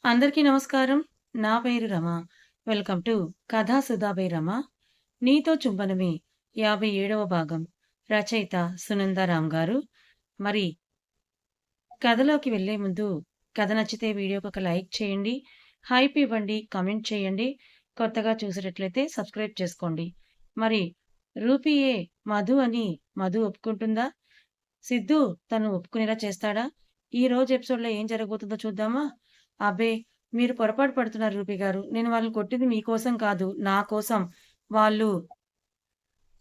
అందరికీ నమస్కారం. నా పేరు రమ. వెల్కమ్ టు కథా సుధాబై రమ. నీతో చుంబనమే 57వ భాగం. రచయిత సునందారాం గారు. మరి కథలోకి వెళ్ళే ముందు కథ నచ్చితే వీడియోకి ఒక లైక్ చేయండి. హైప్ ఇవ్వండి. కామెంట్ చేయండి. కొత్తగా చూసేటట్లయితే సబ్స్క్రైబ్ చేసుకోండి. మరి రూపీయే మధు అని మధు ఒప్పుకుంటుందా? సిద్ధు తను ఒప్పుకునేలా చేస్తాడా? ఈ రోజు ఎపిసోడ్‌లో ఏం జరగబోతుందో చూద్దామా? అబ్బే! మీరు పొరపాటు పడుతున్నారు రూపీ గారు. నేను వాళ్ళని కొట్టింది మీకోసం కాదు, నా కోసం. వాళ్ళు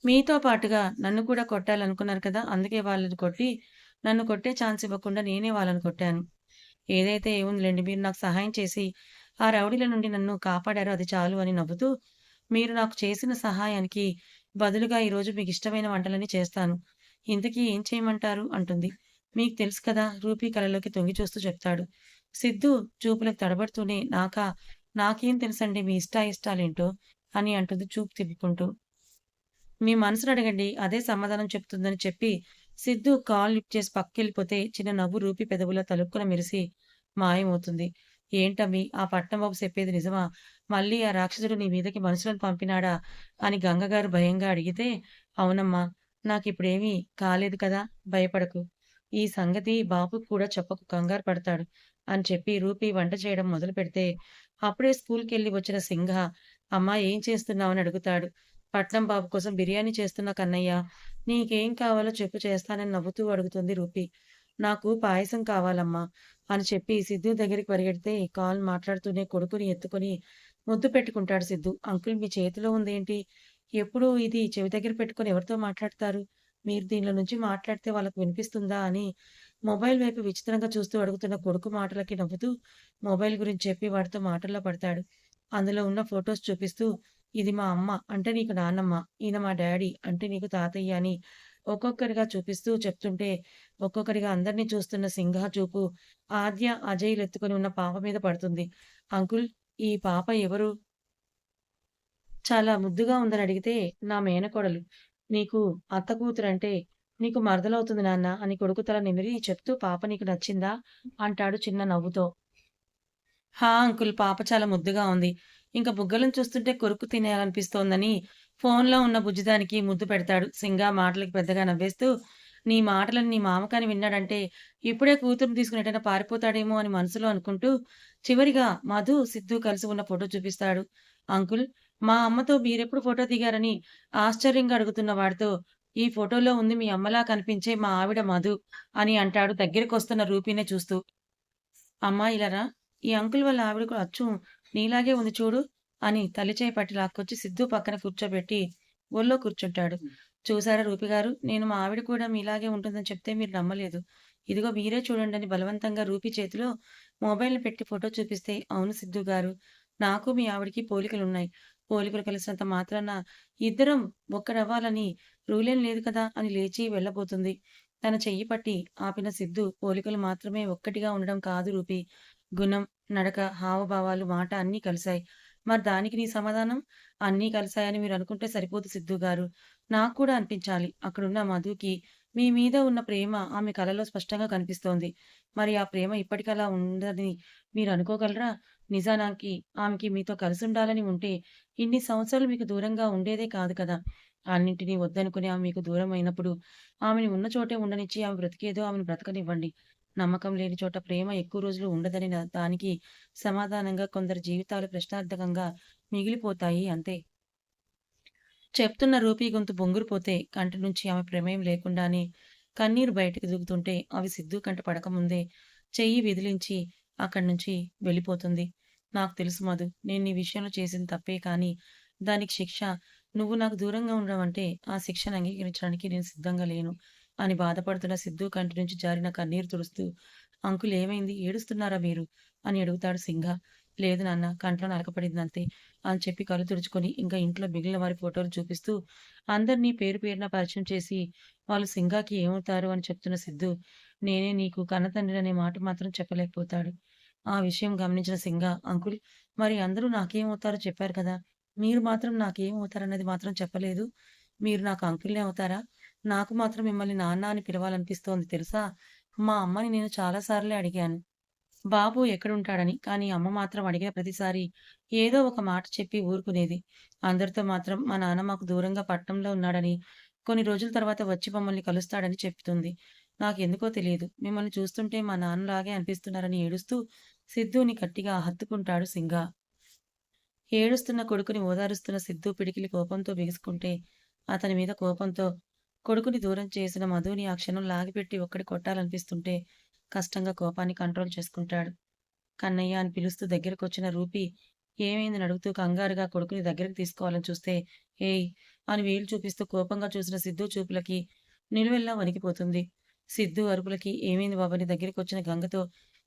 మీతో పాటుగా నన్ను కూడా కొట్టాలనుకున్నారు కదా! అందుకే వాళ్ళని కొట్టి, నన్ను కొట్టే ఛాన్స్ ఇవ్వకుండా నేనే వాళ్ళని కొట్టాను. ఏదైతే ఏముందిలెండి. మీరు నాకు సహాయం చేసి, ఆ రౌడీల నుండి నన్ను కాపాడారో అది చాలు అని నవ్వుతూ, మీరు నాకు చేసిన సహాయానికి బదులుగా ఈరోజు మీకిష్టమైన వంటలన్నీ చేస్తాను. ఇంతకీ ఏం చేయమంటారు? అంటుంది. మీకు తెలుసు కదా! రూపీ కళ్ళలోకి తొంగి చూస్తూ చెప్తాడు. సిద్ధు చూపులకు తడబడుతూనే నాకేం తెలుసండి మీ ఇష్టాయిష్టాలేంటో అని అంటుంది చూపు తిప్పుకుంటూ. మీ మనసుని అడగండి. అదే సమాధానం చెప్తుందని చెప్పి, సిద్ధు కాల్ లిఫ్ట్ చేసి పక్కకెళ్ళిపోతే, చిన్న నవ్వు రూపి పెదవుల్లో తళుక్కున మెరిసి మాయమవుతుంది. ఏంటమ్మి ఆ పట్నం బాబు చెప్పేది నిజమా? మళ్ళీ ఆ రాక్షసుడు నీ మీదకి మనుషులను పంపినాడా? అని గంగగారు భయంగా అడిగితే, అవునమ్మా. నాకిప్పుడేమీ కాలేదు కదా! భయపడకు. ఈ సంగతి బాబుకి కూడా చెప్పకు కంగారు పడతాడు. అని చెప్పి రూపి వంట చేయడం మొదలుపెడితే, అప్పుడే స్కూలుకెళ్ళి వచ్చిన సింగ, అమ్మా ఏం చేస్తున్నావని అడుగుతాడు. పట్నం బాబు కోసం బిర్యానీ చేస్తున్నా కన్నయ్య. నీకేం కావాలో చెప్పు చేస్తానని నవ్వుతూ అడుగుతుంది రూపి. నాకు పాయసం కావాలమ్మా అని చెప్పి సిద్ధు దగ్గరికి పరిగెడితే కాల్ మాట్లాడుతూనే కొడుకుని ఎత్తుకొని ముద్దు పెట్టుకుంటాడు సిద్ధు. అంకుల్ మీ చేతిలో ఉందేంటి? ఎప్పుడు ఇది చెవి దగ్గర పెట్టుకొని ఎవరితో మాట్లాడతారు? మీరు దీనిలో నుంచి మాట్లాడితే వాళ్ళకి వినిపిస్తుందా? అని మొబైల్ వైపు విచిత్రంగా చూస్తూ అడుగుతున్న కొడుకు మాటలకి నవ్వుతూ మొబైల్ గురించి చెప్పి వాడితో మాటల్లో పడతాడు. అందులో ఉన్న ఫోటోస్ చూపిస్తూ ఇది మా అమ్మ అంటే నీకు నాన్నమ్మ. ఈయన మా డ్యాడీ అంటే నీకు తాతయ్య అని ఒక్కొక్కరిగా చూపిస్తూ చెప్తుంటే, ఒక్కొక్కరిగా అందరిని చూస్తున్న సింహ చూపు ఆద్య, అజయ్‌లెత్తుకొని ఉన్న పాప మీద పడుతుంది. అంకుల్ ఈ పాప ఎవరు? చాలా ముద్దుగా ఉందని అడిగితే, నా మేనకోడలు. నీకు అత్త కూతురంటే నీకు మరదలవుతుంది నాన్న అని కొడుకు తల నిమిరి చెప్తూ పాప నీకు నచ్చిందా? అంటాడు చిన్న నవ్వుతో. హా! అంకుల్ పాప చాలా ముద్దుగా ఉంది. ఇంక బుగ్గలను చూస్తుంటే కొరుక్కు తినేయాలనిపిస్తోందని ఫోన్‌లో ఉన్న బుజ్జిదానికి ముద్దు పెడతాడు. సింగా మాటలకి పెద్దగా నవ్వేస్తూ, నీ మాటలని నీ మామ కాని విన్నాడంటే ఇప్పుడే కూతుర్ని తీసుకొని ఎటైనా పారిపోతాడేమో అని మనసులో అనుకుంటూ, చివరిగా మధు, సిద్ధు కలిసి ఉన్న ఫోటో చూపిస్తాడు. అంకుల్ మా అమ్మతో మీరెప్పుడు ఫోటో దిగారని ఆశ్చర్యంగా అడుగుతున్న వాడితో, ఈ ఫోటోలో ఉంది మీ అమ్మలా కనిపించే మా ఆవిడ మధు అని అంటాడు దగ్గరకొస్తున్న రూపీనే చూస్తూ. అమ్మా ఇలా రా! ఈ అంకుల్ వాళ్ళ ఆవిడ కూడా అచ్చు నీలాగే ఉంది చూడు అని తల్లి చేయి పట్టి లాక్కొచ్చి సిద్ధు పక్కన కూర్చోబెట్టి ఒళ్ళో కూర్చుంటాడు. చూసారా రూపి గారు నేను మా ఆవిడ కూడా మీలాగే ఉంటుందని చెప్తే మీరు నమ్మలేదు. ఇదిగో మీరే చూడండి అని బలవంతంగా రూపి చేతిలో మొబైల్‌ని పెట్టి ఫోటో చూపిస్తే అవును సిద్ధు గారు నాకు మీ ఆవిడకి పోలికలున్నాయి. పోలికలు కలిసినంత మాత్రాన ఇద్దరం ఒక్కరవ్వాలని రూలేం లేదు కదా! అని లేచి వెళ్ళబోతుంది. తన చెయ్యి పట్టి ఆపిన సిద్ధు పోలికలు మాత్రమే ఒక్కటిగా ఉండడం కాదు రూపీ. గుణం, నడక, హావభావాలు, మాట అన్నీ కలిశాయి. మరి దానికి నీ సమాధానం? అన్నీ కలిశాయని మీరనుకుంటే సరిపోదు సిద్ధు గారు. నాకు కూడా అనిపించాలి. అక్కడున్న మధుకి మీ మీద ఉన్న ప్రేమ ఆమె కళలో స్పష్టంగా కనిపిస్తోంది. మరి ఆ ప్రేమ ఇప్పటికలా ఉండదని మీరనుకోగలరా? నిజానికి ఆమెకి మీతో కలిసుండాలని ఉంటే ఇన్ని సంవత్సరాలు మీకు దూరంగా ఉండేదే కాదు కదా! అన్నింటిని వద్దనుకుని ఆమె మీకు దూరమైనప్పుడు ఆమెని ఉన్న చోటే ఉండనిచ్చి ఆమె బ్రతికేదో ఆమెను బ్రతకనివ్వండి. నమ్మకం లేని చోట ప్రేమ ఎక్కువ రోజులు ఉండదని దానికి సమాధానంగా కొందరి జీవితాలు ప్రశ్నార్థకంగా మిగిలిపోతాయి అంతే. చెప్తున్న రూపీ గొంతు బొంగురుపోతే కంటి నుంచి ఆమె ప్రమేయం లేకుండానే కన్నీరు బయటకు దిగుతుంటే అవి సిద్ధు కంట పడకముందే చెయ్యి విదిలించి అక్కడి నుంచి వెళ్ళిపోతుంది. నాకు తెలుసు మధు నేను నీ విషయంలో చేసింది తప్పే కానీ దానికి శిక్ష నువ్వు నాకు దూరంగా ఉండడం అంటే ఆ శిక్షను అంగీకరించడానికి నేను సిద్ధంగా లేను అని బాధపడుతున్న సిద్ధు కంటి నుంచి జారిన కన్నీరు తుడుస్తూ అంకుల్ ఏమైంది ఏడుస్తున్నారా మీరు అని అడుగుతాడు సింగ. లేదు నాన్న కంట్లో నలకపడిందంతే అని చెప్పి కళ్ళు తుడుచుకొని ఇంకా ఇంట్లో మిగిలిన వారి ఫోటోలు చూపిస్తూ అందరినీ పేరు పేరున పరిచయం చేసి వాళ్ళు సింగాకి ఏమవుతారు అని చెప్తున్న సిద్ధు నేనే నీకు కన్నతండ్రి అనే మాట మాత్రం చెప్పలేకపోతాడు. ఆ విషయం గమనించిన సింగ అంకుల్ మరి అందరూ నాకేమవుతారో చెప్పారు కదా! మీరు మాత్రం నాకేమవుతారన్నది మాత్రం చెప్పలేదు. మీరు నాకు అంకుల్‌నే అవుతారా? నాకు మాత్రం మిమ్మల్ని నాన్న అని పిలవాలనిపిస్తోంది తెలుసా? మా అమ్మని నేను చాలా సార్లే అడిగాను. బాబు ఎక్కడుంటాడని. కానీ అమ్మ మాత్రం అడిగిన ప్రతిసారి ఏదో ఒక మాట చెప్పి ఊరుకునేది. అందరితో మాత్రం మా నాన్న మాకు దూరంగా పట్నంలో ఉన్నాడని, కొన్ని రోజుల తర్వాత వచ్చి మమ్మల్ని కలుస్తాడని చెప్తుంది. నాకెందుకో తెలియదు. మిమ్మల్ని చూస్తుంటే మా నాన్నలాగే అనిపిస్తున్నారని ఏడుస్తూ సిద్ధుని గట్టిగా హత్తుకుంటాడు సింగ. ఏడుస్తున్న కొడుకుని ఓదారుస్తున్న సిద్ధు పిడికిలి కోపంతో బిగుసుకుంటే, అతని మీద కోపంతో కొడుకుని దూరం చేసిన మధుని ఆ క్షణం లాగిపెట్టి ఒక్కటి కొట్టాలనిపిస్తుంటే, కష్టంగా కోపాన్ని కంట్రోల్ చేసుకుంటాడు. కన్నయ్య అని పిలుస్తూ దగ్గరకొచ్చిన రూపి ఏమైందని అడుగుతూ కంగారుగా కొడుకుని దగ్గరికి తీసుకోవాలని చూస్తే, ఏయ్ అని వేలు చూపిస్తూ కోపంగా చూసిన సిద్ధు చూపులకి నిలువెల్లా వణికిపోతుంది. సిద్ధు అరుపులకి ఏమైంది బాబని దగ్గరికొచ్చిన గంగతో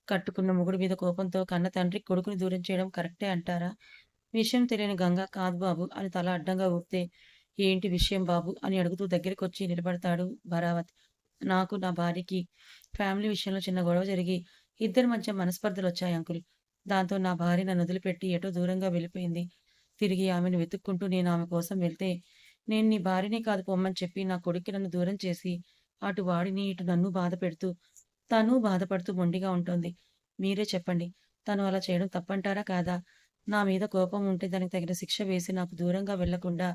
కట్టుకున్న మొగుడి మీద కోపంతో కన్న తండ్రి కొడుకుని దూరం చేయడం కరెక్టే అంటారా? విషయం తెలియని గంగ కాదు బాబు అని తల అడ్డంగా ఊపితే, ఏంటి విషయం బాబు అని అడుగుతూ దగ్గరికొచ్చి నిలబడతాడు భరావత్. నాకు నా భార్యకి ఫ్యామిలీ విషయంలో చిన్న గొడవ జరిగి ఇద్దరి మధ్య మనస్పర్ధలొచ్చాయి అంకుల్. దాంతో నా భార్య నన్ను వదిలిపెట్టి ఎటో దూరంగా వెళ్ళిపోయింది. తిరిగి ఆమెను వెతుక్కుంటూ నేను ఆమె కోసం వెళ్తే, నేను నీ భార్యనే కాదు పొమ్మని చెప్పి నా కొడుక్కి నన్ను దూరం చేసి, అటు వాడిని ఇటు నన్ను బాధ పెడుతూ, తను బాధపడుతూ మొండిగా ఉంటోంది. మీరే చెప్పండి. తను అలా చేయడం తప్పంటారా కాదా? నా మీద కోపం ఉంటే దానికి తగిన శిక్ష వేసి నాకు దూరంగా వెళ్ళకుండా,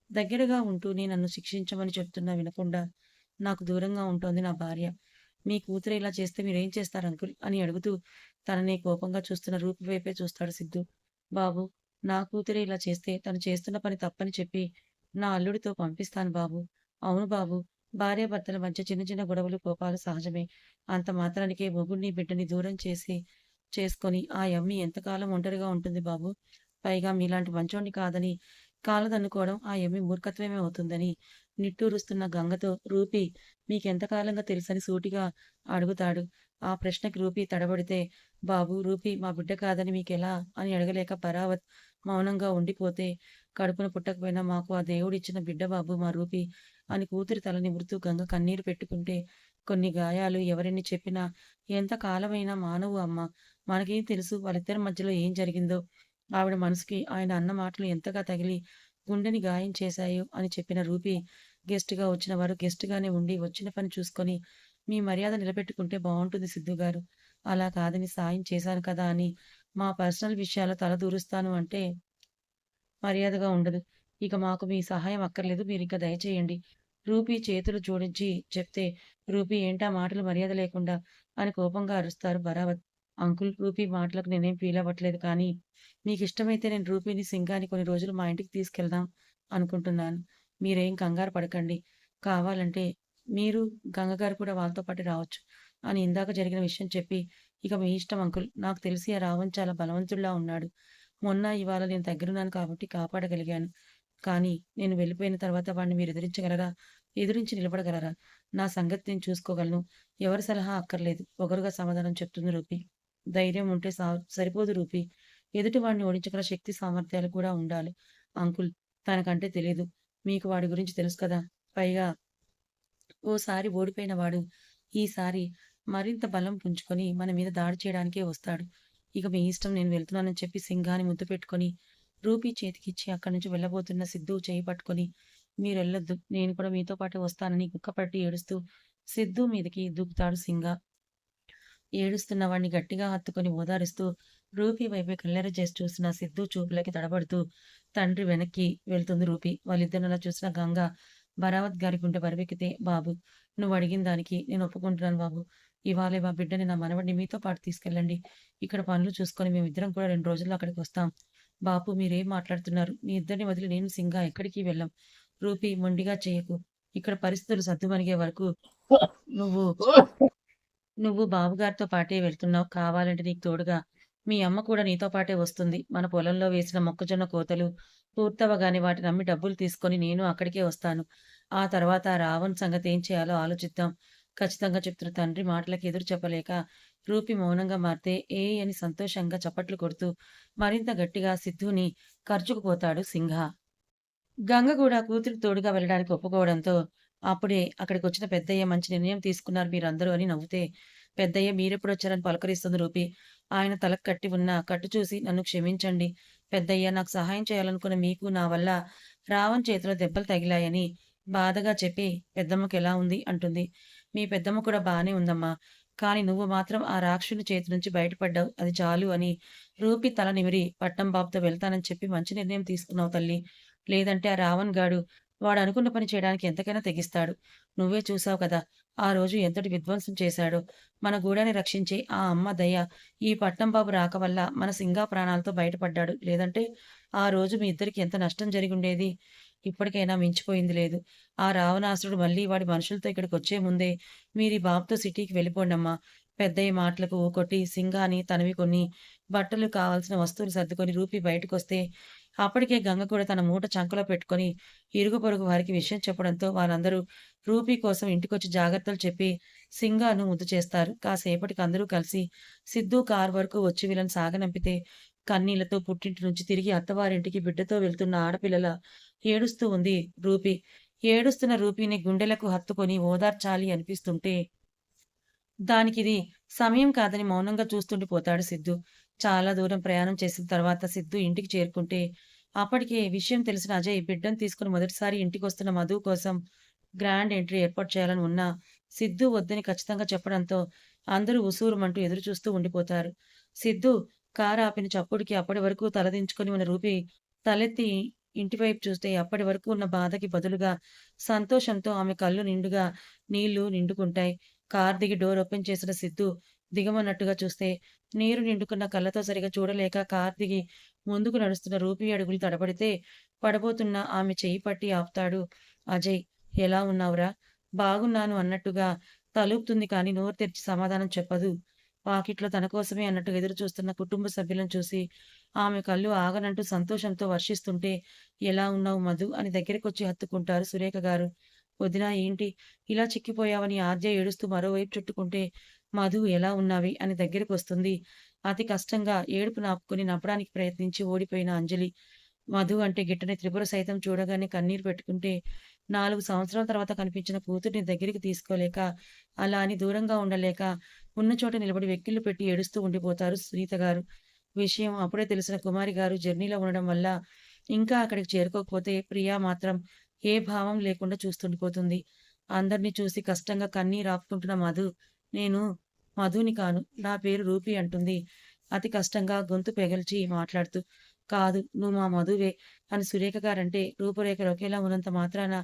దగ్గరగా ఉంటూనే నన్ను శిక్షించమని చెప్తున్నా వినకుండా, నాకు దూరంగా ఉంటోంది నా భార్య. మీ కూతురు ఇలా చేస్తే మీరేం చేస్తారు అంకుల్ అని అడుగుతూ తనని కోపంగా చూస్తున్న రూపు వైపే చూస్తాడు సిద్ధు. బాబు, నా కూతురే ఇలా చేస్తే తను చేస్తున్న పని తప్పని చెప్పి నా అల్లుడితో పంపిస్తాను బాబు. అవును బాబు. భార్యాభర్తల మధ్య చిన్న చిన్న గొడవలు, కోపాలు సహజమే. అంత మాత్రానికే మొగుడిని, బిడ్డని దూరం చేసుకొని ఆ యమ్మి ఎంతకాలం ఒంటరిగా ఉంటుంది బాబు. పైగా మీలాంటి మంచోడిని కాదని కాలదన్నుకోవడం ఆ యమ్మి మూర్ఖత్వమే అవుతుందని నిట్టూరుస్తున్న గంగతో రూపీ మీకెంతకాలంగా తెలుసని సూటిగా అడుగుతాడు. ఆ ప్రశ్నకి రూపీ తడబడితే, బాబూ రూపీ మా బిడ్డ కాదని మీకెలా అని అడగలేక బరావత్ మౌనంగా ఉండిపోతే, కడుపున పుట్టకపోయినా మాకు ఆ దేవుడిచ్చిన బిడ్డ బాబు మా రూపీ అని కూతురి తల నిమురుతూ గంగ కన్నీరు పెట్టుకుంటే, కొన్ని గాయాలు ఎవరెన్ని చెప్పినా ఎంత కాలమైనా మానవు అమ్మ. మనకేం తెలుసు వాళ్ళిద్దరి మధ్యలో ఏం జరిగిందో. ఆవిడ మనసుకి ఆయన అన్న మాటలు ఎంతగా తగిలి గుండెని గాయం చేశాయో అని చెప్పిన రూపీ గెస్ట్‌గా వచ్చిన వారు గెస్ట్‌గానే ఉండి వచ్చిన పని చూసుకొని మీ మర్యాద నిలబెట్టుకుంటే బావుంటుంది సిద్ధు గారు. అలా కాదని సాయం చేశాను కదా అని మా పర్సనల్ విషయాల్లో తలదూరుస్తాను అంటే మర్యాదగా ఉండదు. ఇక మాకు మీ సహాయం అక్కర్లేదు. మీరింక దయచేయండి. రూపీ చేతులు జోడించి చెప్తే, రూపీ ఏంటా మాటలు మర్యాద లేకుండా అని కోపంగా అరుస్తారు బరావత్. అంకుల్ రూపీ మాటలకు నేనేం ఫీల్ అవ్వట్లేదు కానీ, మీకిష్టమైతే నేను రూపీని, సింగాని కొన్ని రోజులు మా ఇంటికి తీసుకెళ్దాం అనుకుంటున్నాను. మీరేం కంగారు పడకండి. కావాలంటే మీరు, గంగగారు కూడా వాళ్ళతో పాటు రావచ్చు అని ఇందాక జరిగిన విషయం చెప్పి, ఇక మీ ఇష్టం అంకుల్. నాకు తెలిసి ఆ రావణ్ చాలా బలవంతుడిలా ఉన్నాడు. మొన్న, ఇవాళ నేను దగ్గరున్నాను కాబట్టి కాపాడగలిగాను. కానీ నేను వెళ్ళిపోయిన తర్వాత వాడిని మీరు ఎదిరించగలరా? ఎదిరించి నిలబడగలరా? నా సంగతి నేను చూసుకోగలను. ఎవరి సలహా అక్కర్లేదు. పొగరుగా సమాధానం చెప్తుంది రూపి. ధైర్యం ఉంటే సరిపోదు రూపి. ఎదుటి వాడిని ఓడించగల శక్తి సామర్థ్యాలు కూడా ఉండాలి. అంకుల్ తనకంటే తెలీదు. మీకు వాడి గురించి తెలుసు కదా! పైగా ఓసారి ఓడిపోయిన వాడు ఈసారి మరింత బలం పుంజుకొని మన మీద దాడి చేయడానికే వస్తాడు. ఇక మీ ఇష్టం నేను వెళ్తున్నానని చెప్పి సింగాన్ని ముద్దు పెట్టుకొని రూపీ చేతికిచ్చి అక్కడి నుంచి వెళ్ళబోతున్న సిద్ధు చేయి పట్టుకొని మీరెళ్ళొద్దు. నేను కూడా మీతో పాటే వస్తానని గుక్కపట్టి ఏడుస్తూ సిద్ధు మీదకి దూకుతాడు సింగా. ఏడుస్తున్న వాడిని గట్టిగా హత్తుకొని ఓదారుస్తూ రూపీ వైపే కళ్ళెర్ర చేసి చూసిన సిద్ధు చూపులకి తడబడుతూ తండ్రి వెనక్కి వెళ్తుంది రూపీ. వాళ్ళిద్దరిని అలా చూసిన గంగ బరావత్ గారి గుండె బరువెక్కితే, బాబు నువ్వు అడిగిన దానికి నేను ఒప్పుకుంటున్నాను బాబు. ఇవాళే మా బిడ్డని నా మనవడిని మీతో పాటు తీసుకెళ్ళండి. ఇక్కడ పనులు చూసుకొని మేమిద్దరం కూడా 2 రోజుల్లో అక్కడికి వస్తాం. బాపు మీరేం మాట్లాడుతున్నారు? మీ ఇద్దరిని వదిలి నేను సింగా ఎక్కడికి వెళ్ళం. రూపీ మొండిగా చేయకు. ఇక్కడ పరిస్థితులు సద్దుమణిగే వరకు నువ్వు నువ్వు బాబుగారితో పాటే వెళ్తున్నావు. కావాలంటే నీకు తోడుగా మీ అమ్మ కూడా నీతో పాటే వస్తుంది. మన పొలంలో వేసిన మొక్కజొన్న కోతలు పూర్తవగానే వాటిని అమ్మి డబ్బులు తీసుకొని నేను అక్కడికే వస్తాను. ఆ తర్వాత రావణ్ సంగతి ఏం చేయాలో ఆలోచిద్దాం. ఖచ్చితంగా చెప్తున్న తండ్రి మాటలకి ఎదురు చెప్పలేక రూపి మౌనంగా మారితే అని సంతోషంగా చప్పట్లు కొడుతూ మరింత గట్టిగా సిద్ధుని కరుచుకుపోతాడు సింహ. గంగ కూడా కూతురికి తోడుగా వెళ్ళడానికి ఒప్పుకోవడంతో, అప్పుడే అక్కడికొచ్చిన పెద్దయ్య మంచి నిర్ణయం తీసుకున్నారు మీరందరూ అని నవ్వుతే, పెద్దయ్య మీరెప్పుడొచ్చారని పలకరిస్తుంది రూపి. ఆయన తలకు కట్టి ఉన్న కట్టు చూసి నన్ను క్షమించండి. పెద్దయ్య నాకు సహాయం చేయాలనుకున్న మీకు నా వల్ల రావణ్ చేతిలో దెబ్బలు తగిలాయని బాధగా చెప్పి, పెద్దమ్మకెలా ఉంది అంటుంది. మీ పెద్దమ్మ కూడా బానే ఉందమ్మా. కానీ నువ్వు మాత్రం ఆ రాక్షసుని చేతి నుంచి బయటపడ్డావు. అది చాలు అని రూపి తల నిమిరి పట్నం బాబుతో వెళ్తానని చెప్పి మంచి నిర్ణయం తీసుకున్నావు తల్లి. లేదంటే ఆ రావణ్ గాడు వాడనుకున్న పని చేయడానికి ఎంతకైనా తెగిస్తాడు. నువ్వే చూసావు కదా! ఆ రోజు ఎంతటి విధ్వంసం చేశాడో. మన గూడాన్ని రక్షించే ఆ అమ్మ దయ ఈ పట్నం బాబు రాక వల్ల మన సింగా ప్రాణాలతో బయటపడ్డాడు. లేదంటే ఆ రోజు మీ ఇద్దరికి ఎంత నష్టం జరిగుండేది. ఇప్పటికైనా మించిపోయింది లేదు. ఆ రావణాసురుడు మళ్ళీ వాడి మనుషులతో ఇక్కడికొచ్చే ముందే మీరీ బాబుతో సిటీకి వెళ్ళిపోండమ్మా. పెద్దయ్య మాటలకు ఊకొట్టి సింగాని తనవి కొన్ని బట్టలు కావాల్సిన వస్తువులు సర్దుకొని రూపి బయటకొస్తే అప్పటికే గంగ కూడా తన మూట చంకలో పెట్టుకొని ఇరుగు పొరుగు వారికి విషయం చెప్పడంతో వారందరూ రూపీ కోసం ఇంటికొచ్చి జాగ్రత్తలు చెప్పి సింగాను ముద్దు చేస్తారు. కాసేపటికి అందరూ కలిసి సిద్ధు కారు వరకు వచ్చి వీళ్ళని సాగనంపితే కన్నీళ్లతో పుట్టింటి నుంచి తిరిగి అత్తవారింటికి బిడ్డతో వెళ్తున్న ఆడపిల్లల ఏడుస్తూ ఉంది రూపి. ఏడుస్తున్న రూపీని గుండెలకు హత్తుకొని ఓదార్చాలి అనిపిస్తుంటే దానికిది సమయం కాదని మౌనంగా చూస్తుండిపోతాడు సిద్ధు. చాలా దూరం ప్రయాణం చేసిన తర్వాత సిద్ధు ఇంటికి చేరుకుంటే, అప్పటికే విషయం తెలిసిన అజయ్ బిడ్డను తీసుకుని మొదటిసారి ఇంటికొస్తున్న మధు కోసం గ్రాండ్ ఎంట్రీ ఏర్పాటు చేయాలని ఉన్నా, సిద్ధు వద్దని ఖచ్చితంగా చెప్పడంతో అందరూ ఉసూరుమంటూ ఎదురు చూస్తూ ఉండిపోతారు. సిద్ధు కారు ఆపిన చప్పుడుకి అప్పటి వరకు తలదించుకొని ఉన్న రూపి తలెత్తి ఇంటివైపు చూస్తే అప్పటి వరకు ఉన్న బాధకి బదులుగా సంతోషంతో ఆమె కళ్ళు నిండుగా నీళ్లు నిండుకుంటాయి. కార్ దిగి డోర్ ఓపెన్ చేసిన సిద్ధు దిగమన్నట్టుగా చూస్తే నీరు నిండుకున్న కళ్ళతో సరిగా చూడలేక కార్ దిగి ముందుకు నడుస్తున్న రూపీ అడుగులు తడబడితే పడబోతున్న ఆమె చెయ్యి పట్టి ఆపుతాడు అజయ్. ఎలా ఉన్నావురా? బాగున్నాను అన్నట్టుగా తలూపుతుంది కానీ నోరు తెరిచి సమాధానం చెప్పదు. వాకిట్లో తన కోసమే అన్నట్టుగా ఎదురు చూస్తున్న కుటుంబ సభ్యులను చూసి ఆమె కళ్ళు ఆగనంటూ సంతోషంతో వర్షిస్తుంటే ఎలా ఉన్నావు మధు అని దగ్గరకొచ్చి హత్తుకుంటారు సురేఖ గారు. వదినా ఏంటి ఇలా చిక్కిపోయావని ఆద్య ఏడుస్తూ మరోవైపు చుట్టుకుంటే మధు ఎలా ఉన్నావి అని దగ్గరకొస్తుంది. అతి కష్టంగా ఏడుపు ఆపుకుని నవ్వడానికి ప్రయత్నించి ఓడిపోయిన అంజలి. మధు అంటే గిట్టని త్రిపుర సైతం చూడగానే కన్నీరు పెట్టుకుంటే 4 సంవత్సరాల తర్వాత కనిపించిన కూతుర్ని దగ్గరికి తీసుకోలేక, అలా అని దూరంగా ఉండలేక, ఉన్న చోట నిలబడి వెక్కిళ్ళు పెట్టి ఏడుస్తూ ఉండిపోతారు సునీత గారు. విషయం అప్పుడే తెలిసిన కుమారి గారు జర్నీలో ఉండడం వల్ల ఇంకా అక్కడికి చేరుకోకపోతే ప్రియా మాత్రం ఏ భావం లేకుండా చూస్తుండిపోతుంది. అందరిని చూసి కష్టంగా కన్నీరాపుకుంటున్న మధు, నేను మధుని కాను. నా పేరు రూపి అంటుంది. అతి కష్టంగా గొంతు పెగల్చి మాట్లాడుతూ. కాదు నువ్వు మా మధువే అని సురేఖ గారంటే రూపురేఖలు ఒకేలా ఉన్నంత మాత్రాన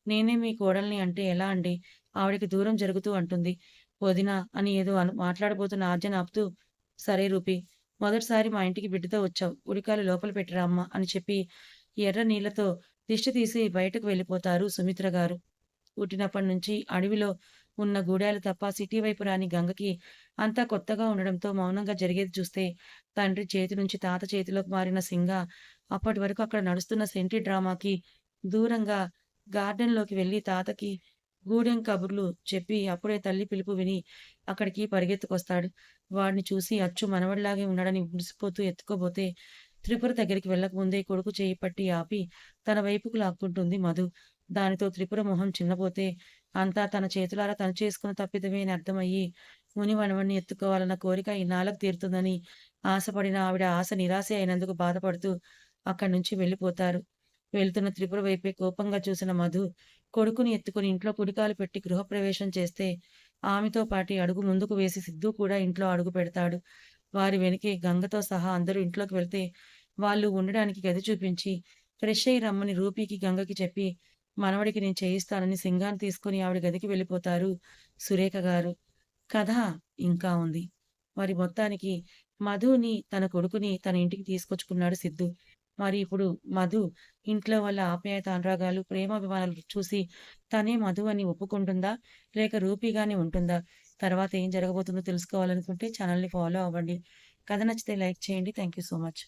నేనే మీ కోడల్ని అంటే ఎలా అండి? ఆవిడకి దూరం జరుగుతూ అంటుంది. వదినా అని ఏదో మాట్లాడబోతున్న ఆర్జన ఆపుతూ, సరే రూపి, మొదటిసారి మా ఇంటికి బిడ్డతో వచ్చావు. ఉరికాలు లోపల పెట్టిరా అమ్మా అని చెప్పి ఎర్ర నీళ్లతో దిష్టి తీసి బయటకు వెళ్ళిపోతారు సుమిత్ర గారు. పుట్టినప్పటి నుంచి అడవిలో ఉన్న గూడాలు తప్ప సిటీ వైపు రాని గంగకి అంతా కొత్తగా ఉండడంతో మౌనంగా జరిగేది చూస్తే తండ్రి చేతి నుంచి తాత చేతిలోకి మారిన సింగ అప్పటి వరకు అక్కడ నడుస్తున్న సెంటి డ్రామాకి దూరంగా గార్డెన్‌లోకి వెళ్లి తాతకి గూడెం కబుర్లు చెప్పి అప్పుడే తల్లి పిలుపు విని అక్కడికి పరిగెత్తుకొస్తాడు. వాడిని చూసి అచ్చు మనవడిలాగే ఉన్నాడని మురిసిపోతూ ఎత్తుకోబోతే త్రిపుర దగ్గరికి వెళ్ళకముందే కొడుకు చేయి పట్టి ఆపి తన వైపుకు లాక్కుంటుంది మధు. దానితో త్రిపుర మొహం చిన్నబోతే అంతా తన చేతులారా తను చేసుకున్న తప్పిదమే అని అర్థమయ్యి ముని మనవణ్ణి ఎత్తుకోవాలన్న కోరిక ఇన్నాళ్ళకు తీరుతుందని ఆశపడిన ఆవిడ ఆశ నిరాశ అయినందుకు బాధపడుతూ అక్కడి నుంచి వెళ్ళిపోతారు. వెళ్తున్న త్రిపుర వైపే కోపంగా చూసిన మధు కొడుకుని ఎత్తుకుని ఇంట్లో కుడికాలు పెట్టి గృహప్రవేశం చేస్తే ఆమెతో పాటి అడుగు ముందుకు వేసి సిద్ధు కూడా ఇంట్లో అడుగు పెడతాడు. వారి వెనకే గంగతో సహా అందరూ ఇంట్లోకి వెళ్తే వాళ్ళు ఉండడానికి గది చూపించి ఫ్రెష్ అయ్యి రమ్మని రూపీకి గంగకి చెప్పి మనవడికి నేను చేయిస్తానని సింగాన్ని తీసుకుని ఆవిడ గదికి వెళ్ళిపోతారు సురేఖ గారు. కథ ఇంకా ఉంది. మరి మొత్తానికి మధుని తన కొడుకుని తన ఇంటికి తీసుకొచ్చుకున్నాడు సిద్ధు. మరి ఇప్పుడు మధు ఇంట్లో వాళ్ళ ఆప్యాయత అనురాగాలు ప్రేమాభిమానాలు చూసి తనే మధు అని ఒప్పుకుంటుందా లేక రూపీగానే ఉంటుందా? తర్వాత ఏం జరగబోతుందో తెలుసుకోవాలనుకుంటే ఛానల్ని ఫాలో అవ్వండి. కథ నచ్చితే లైక్ చేయండి. Thank you so much.